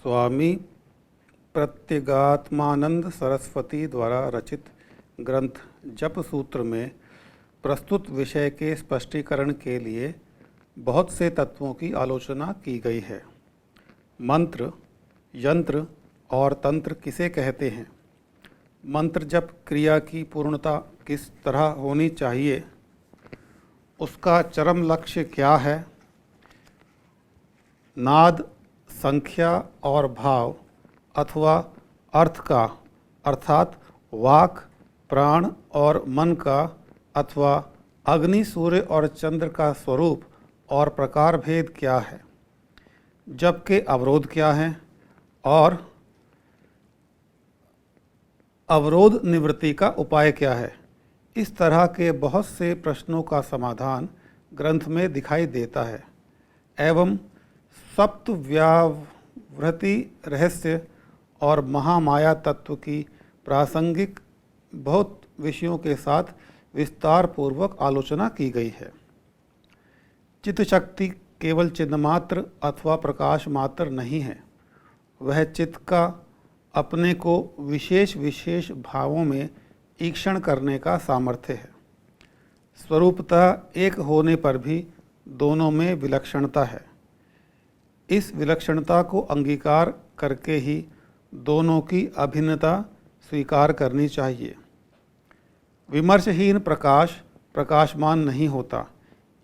स्वामी प्रत्यगात्मानंद सरस्वती द्वारा रचित ग्रंथ जप सूत्र में प्रस्तुत विषय के स्पष्टीकरण के लिए बहुत से तत्वों की आलोचना की गई है। मंत्र, यंत्र और तंत्र किसे कहते हैं? मंत्र जप क्रिया की पूर्णता किस तरह होनी चाहिए? उसका चरम लक्ष्य क्या है? नाद, संख्या और भाव अथवा अर्थ का अर्थात वाक, प्राण और मन का अथवा अग्नि, सूर्य और चंद्र का स्वरूप और प्रकार भेद क्या है? जप के अवरोध क्या हैं और अवरोध निवृत्ति का उपाय क्या है? इस तरह के बहुत से प्रश्नों का समाधान ग्रंथ में दिखाई देता है एवं सप्त व्यावृत्ति रहस्य और महामाया तत्व की प्रासंगिक बहुत विषयों के साथ विस्तार पूर्वक आलोचना की गई है। चित्त शक्ति केवल चिन्ह मात्र अथवा प्रकाश मात्र नहीं है, वह चित्त का अपने को विशेष विशेष भावों में ईक्षण करने का सामर्थ्य है। स्वरूपतः एक होने पर भी दोनों में विलक्षणता है। इस विलक्षणता को अंगीकार करके ही दोनों की अभिन्नता स्वीकार करनी चाहिए। विमर्शहीन प्रकाश प्रकाशमान नहीं होता,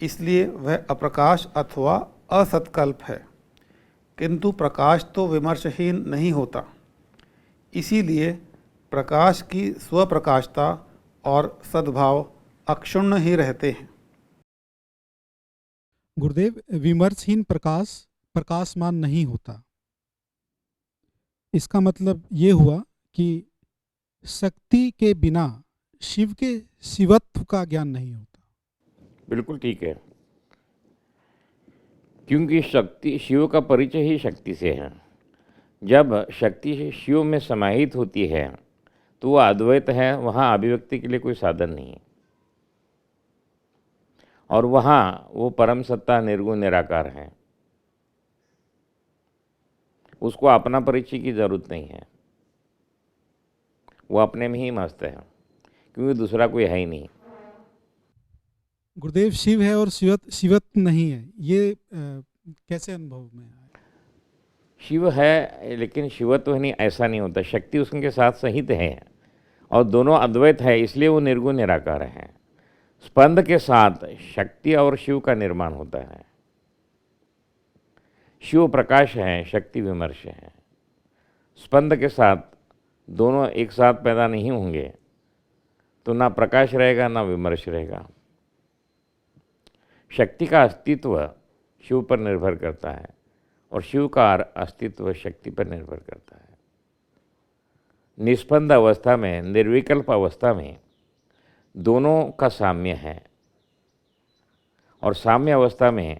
इसलिए वह अप्रकाश अथवा असत्कल्प है, किंतु प्रकाश तो विमर्शहीन नहीं होता, इसीलिए प्रकाश की स्वप्रकाशता और सद्भाव अक्षुण्ण ही रहते हैं। गुरुदेव, विमर्शहीन प्रकाश प्रकाशमान नहीं होता, इसका मतलब ये हुआ कि शक्ति के बिना शिव के शिवत्व का ज्ञान नहीं होता। बिल्कुल ठीक है, क्योंकि शक्ति, शिव का परिचय ही शक्ति से है। जब शक्ति शिव में समाहित होती है तो वह अद्वैत है, वहाँ अभिव्यक्ति के लिए कोई साधन नहीं है और वहाँ वो परम सत्ता निर्गुण निराकार है, उसको अपना परिचय की जरूरत नहीं है, वो अपने में ही मस्त है, क्योंकि दूसरा कोई है ही नहीं। गुरुदेव, शिव है और शिवत्व नहीं है, ये कैसे अनुभव में आया? शिव है लेकिन शिवत्व नहीं, ऐसा नहीं होता। शक्ति उसके साथ सहित है और दोनों अद्वैत है, इसलिए वो निर्गुण निराकार है। स्पंद के साथ शक्ति और शिव का निर्माण होता है। शिव प्रकाश है, शक्ति विमर्श है। स्पंद के साथ दोनों एक साथ पैदा नहीं होंगे तो ना प्रकाश रहेगा ना विमर्श रहेगा। शक्ति का अस्तित्व शिव पर निर्भर करता है और शिव का अस्तित्व शक्ति पर निर्भर करता है। निस्पंद अवस्था में, निर्विकल्प अवस्था में दोनों का साम्य है और साम्य अवस्था में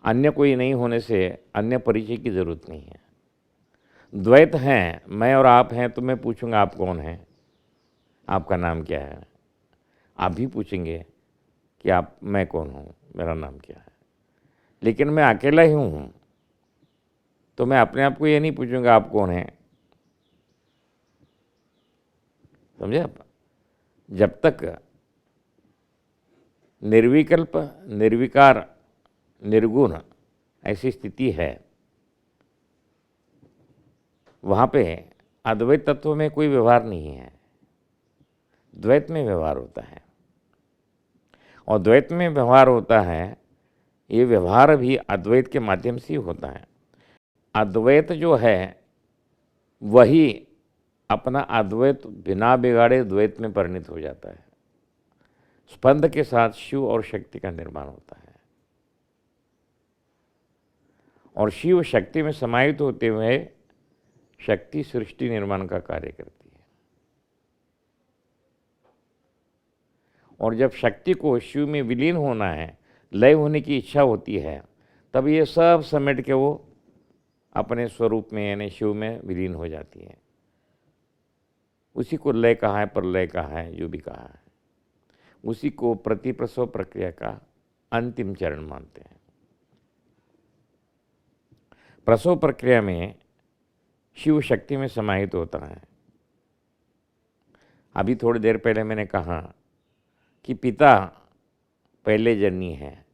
अन्य कोई नहीं होने से अन्य परिचय की जरूरत नहीं है। द्वैत हैं, मैं और आप हैं, तो मैं पूछूंगा आप कौन हैं, आपका नाम क्या है? आप भी पूछेंगे कि आप, मैं कौन हूँ, मेरा नाम क्या है। लेकिन मैं अकेला ही हूँ तो मैं अपने आप को ये नहीं पूछूंगा आप कौन हैं। समझे आप? जब तक निर्विकल्प, निर्विकार, निर्गुण ऐसी स्थिति है, वहाँ पे अद्वैत तत्व में कोई व्यवहार नहीं है, द्वैत में व्यवहार होता है। और द्वैत में व्यवहार होता है, ये व्यवहार भी अद्वैत के माध्यम से ही होता है। अद्वैत जो है वही अपना अद्वैत बिना बिगाड़े द्वैत में परिणत हो जाता है। स्पंद के साथ शिव और शक्ति का निर्माण होता है और शिव शक्ति में समाहित होते हुए शक्ति सृष्टि निर्माण का कार्य करती है। और जब शक्ति को शिव में विलीन होना है, लय होने की इच्छा होती है, तब ये सब समेट के वो अपने स्वरूप में यानी शिव में विलीन हो जाती है। उसी को लय कहा है, प्रलय कहा है, जो भी कहा है, उसी को प्रतिप्रसव प्रक्रिया का अंतिम चरण मानते हैं। प्रसव प्रक्रिया में शिव शक्ति में समाहित होता है। अभी थोड़ी देर पहले मैंने कहा कि पिता पहले जननी है,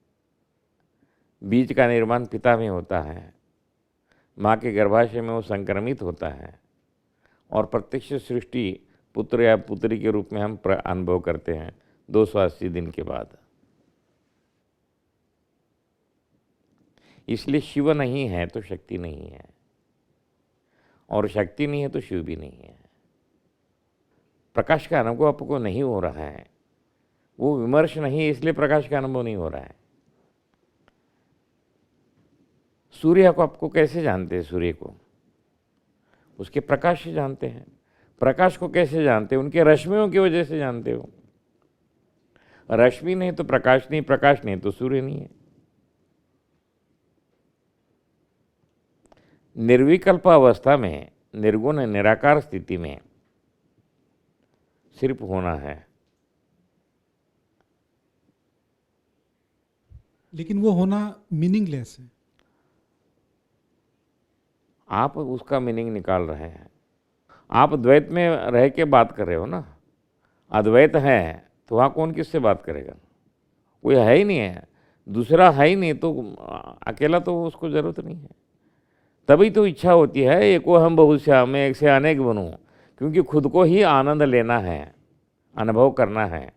बीज का निर्माण पिता में होता है, माँ के गर्भाशय में वो संक्रमित होता है और प्रत्यक्ष सृष्टि पुत्र या पुत्री के रूप में हम अनुभव करते हैं 280 दिन के बाद। इसलिए शिव नहीं है तो शक्ति नहीं है, और शक्ति नहीं है तो शिव भी नहीं है। प्रकाश का अनुभव आपको नहीं हो रहा है, वो विमर्श नहीं है, इसलिए प्रकाश का अनुभव नहीं हो रहा है। सूर्य को आपको कैसे जानते हैं? सूर्य को उसके प्रकाश से जानते हैं। प्रकाश को कैसे जानते हैं? उनके रश्मियों की वजह से जानते हो। रश्मि नहीं तो प्रकाश नहीं, प्रकाश नहीं तो सूर्य नहीं है। निर्विकल्प अवस्था में, निर्गुण निराकार स्थिति में सिर्फ होना है। लेकिन वो होना मीनिंगलेस है। आप उसका मीनिंग निकाल रहे हैं। आप द्वैत में रह के बात कर रहे हो ना। अद्वैत है तो वहाँ कौन किससे बात करेगा? कोई है ही नहीं है, दूसरा है ही नहीं, तो अकेला तो उसको ज़रूरत नहीं है। तभी तो इच्छा होती है एको हम बहुश्याम, मैं एक से अनेक बनूं, क्योंकि खुद को ही आनंद लेना है, अनुभव करना है।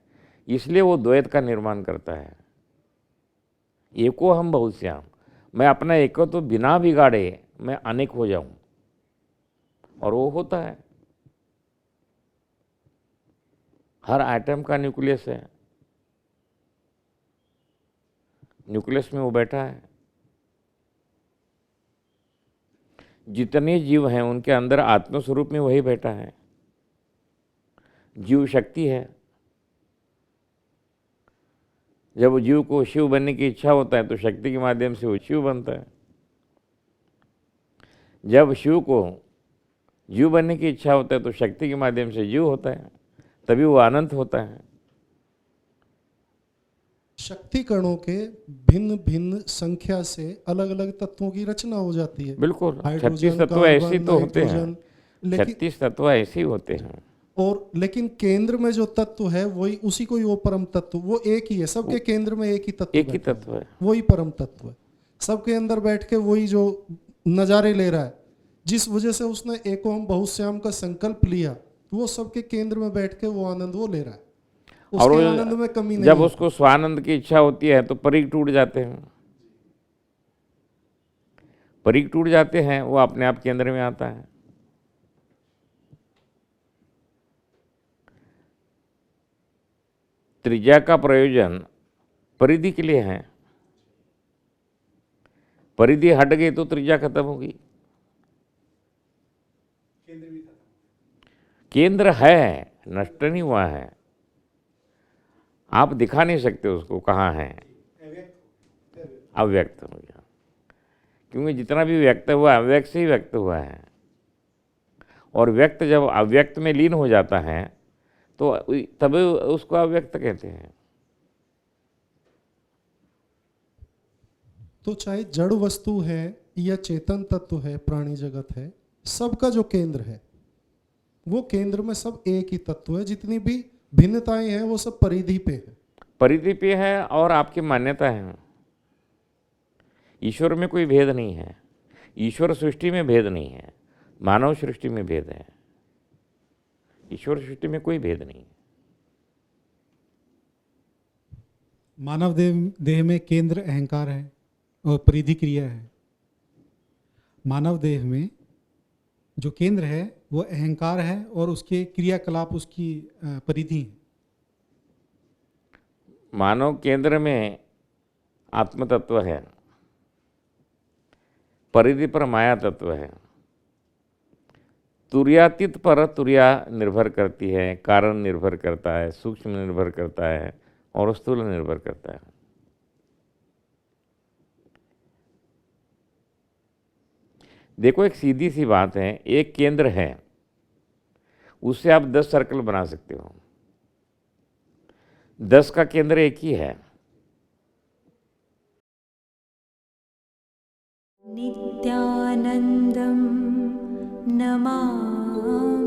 इसलिए वो द्वैत का निर्माण करता है। एको हम बहुश्याम, मैं अपना एको तो बिना बिगाड़े मैं अनेक हो जाऊं, और वो होता है। हर एटम का न्यूक्लियस है, न्यूक्लियस में वो बैठा है। जितने जीव हैं उनके अंदर आत्मस्वरूप में वही बैठा है। जीव शक्ति है। जब जीव को शिव बनने की इच्छा होता है तो शक्ति के माध्यम से वो शिव बनता है। जब शिव को जीव बनने की इच्छा होता है तो शक्ति के माध्यम से जीव होता है, तभी वो अनंत होता है। शक्ति कणों के भिन्न भिन्न संख्या से अलग अलग तत्वों की रचना हो जाती है। बिल्कुल, हाइड्रोजन, 36 तत्व ऐसे कार्बन, तो होते हैं। नाइट्रोजन, लेकिन 36 तत्व ऐसे ही होते हैं। लेकिन केंद्र में जो तत्व है वही, उसी को ही वो परम तत्व, वो एक ही है। सबके केंद्र में एक ही तत्व, एक ही तत्व है, वही परम तत्व है। सबके अंदर बैठ के वही जो नजारे ले रहा है, जिस वजह से उसने एको हम बहुश्याम का संकल्प लिया, वो सबके केंद्र में बैठ के वो आनंद वो ले रहा है। और उसके आनंद में कमी नहीं जब है। उसको स्वानंद की इच्छा होती है तो परिग टूट जाते हैं। परिग टूट जाते हैं, वो अपने आप केंद्र में आता है। त्रिज्या का प्रयोजन परिधि के लिए है। परिधि हट गई तो त्रिज्या खत्म होगी। केंद्र है, नष्ट नहीं हुआ है। आप दिखा नहीं सकते उसको कहाँ है, अव्यक्त हो गया। क्योंकि जितना भी व्यक्त हुआ अव्यक्त से ही व्यक्त हुआ है, और व्यक्त जब अव्यक्त में लीन हो जाता है तो तभी उसको अव्यक्त कहते हैं। तो चाहे जड़ वस्तु है या चेतन तत्व है, प्राणी जगत है, सबका जो केंद्र है वो केंद्र में सब एक ही तत्व है। जितनी भी भिन्नताएं हैं वो सब परिधि पे है। परिधि पे है और आपकी मान्यता है। ईश्वर में कोई भेद नहीं है। ईश्वर सृष्टि में भेद नहीं है, मानव सृष्टि में भेद है। ईश्वर सृष्टि में कोई भेद नहीं है। मानव देह में केंद्र अहंकार है और परिधि क्रिया है। मानव देह में जो केंद्र है वो अहंकार है और उसके क्रियाकलाप उसकी परिधि है। मानव केंद्र में आत्म तत्व है, परिधि पर माया तत्व है। तुर्यातीत पर तुर्या निर्भर करती है, कारण निर्भर करता है, सूक्ष्म निर्भर करता है और स्थूल निर्भर करता है। देखो, एक सीधी सी बात है, एक केंद्र है, उससे आप 10 सर्कल बना सकते हो। 10 का केंद्र एक ही है। नित्यानन्दं नमामि।